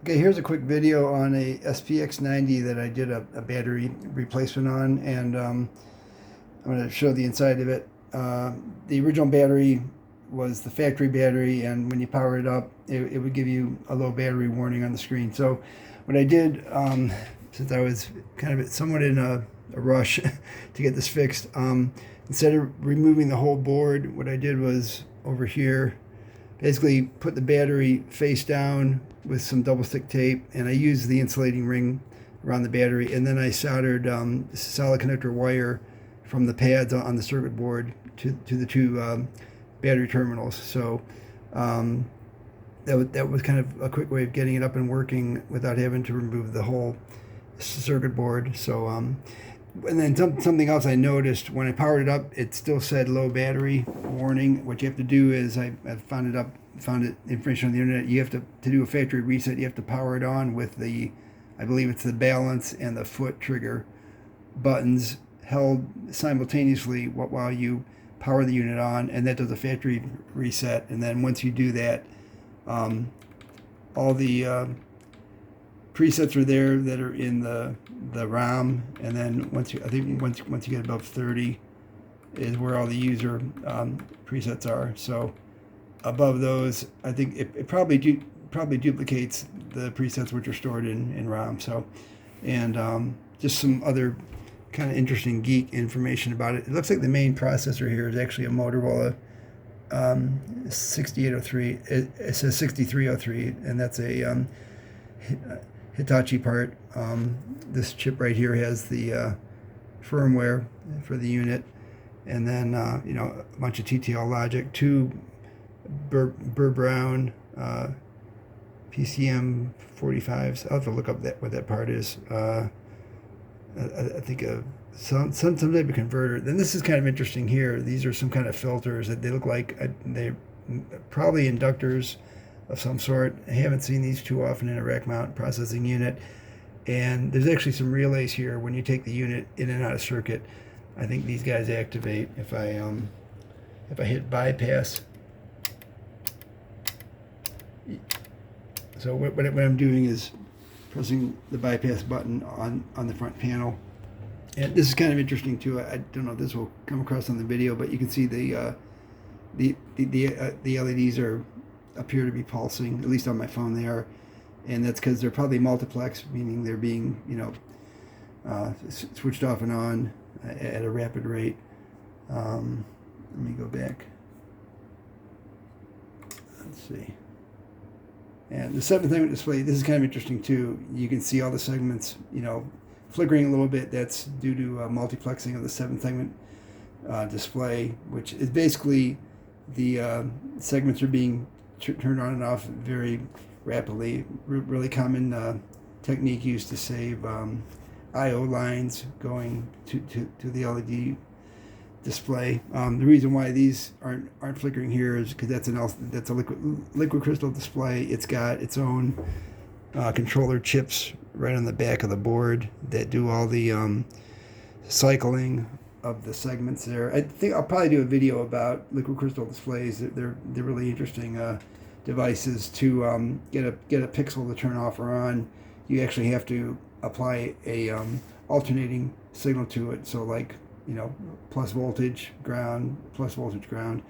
Okay, here's a quick video on a SPX-90 that I did a battery replacement on, and I'm going to show the inside of it. The original battery was the factory battery, and when you power it up, it would give you a low battery warning on the screen. So what I did, since I was kind of somewhat in a rush to get this fixed, instead of removing the whole board, what I did was over here, basically put the battery face down with some double stick tape, and I used the insulating ring around the battery, and then I soldered solid conductor wire from the pads on the circuit board to the two battery terminals. So that was kind of a quick way of getting it up and working without having to remove the whole circuit board. So and then something else I noticed when I powered it up, it still said low battery warning. What you have to do is I found it information on the internet. You have to do a factory reset. You have to power it on with the, I believe it's the balance and the foot trigger buttons held simultaneously while you power the unit on, and that does a factory reset. And then once you do that, all the presets are there that are in the ROM, and then once you get above 30 is where all the user presets are. So above those, I think it probably duplicates the presets which are stored in ROM. So, and just some other kind of interesting geek information about it. It looks like the main processor here is actually a Motorola 6803. It says 6303, and that's a Hitachi part. This chip right here has the firmware for the unit, and then a bunch of TTL logic, two Burr Brown PCM 45s. I'll have to look up what that part is. I think some type of converter. Then this is kind of interesting here. These are some kind of filters that they look like they're probably inductors of some sort. I haven't seen these too often in a rack mount processing unit. And there's actually some relays here when you take the unit in and out of circuit. I think these guys activate if I hit bypass. So what I'm doing is pressing the bypass button on the front panel. And this is kind of interesting too. I don't know if this will come across on the video, but you can see the LEDs appear to be pulsing. At least on my phone they are, and that's because they're probably multiplex, meaning they're being switched off and on at a rapid rate. Let me go back. Let's see. And the 7-segment display, this is kind of interesting too. You can see all the segments, flickering a little bit. That's due to multiplexing of the 7-segment display, which is basically the segments are being turned on and off very rapidly. Really common technique used to save I/O lines going to the LED display. The reason why these aren't flickering here is because that's a liquid crystal display. It's got its own controller chips right on the back of the board that do all the cycling of the segments there. I think I'll probably do a video about liquid crystal displays. They're really interesting devices to get a pixel to turn off or on. You actually have to apply a alternating signal to it. So like plus voltage ground, plus voltage ground.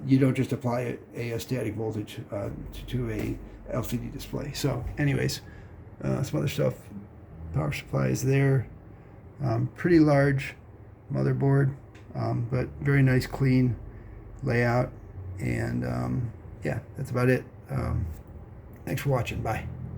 You don't just apply a static voltage to a LCD display. So anyways, some other stuff. Power supply is there. Pretty large motherboard, but very nice clean layout. And yeah, that's about it. Thanks for watching. Bye.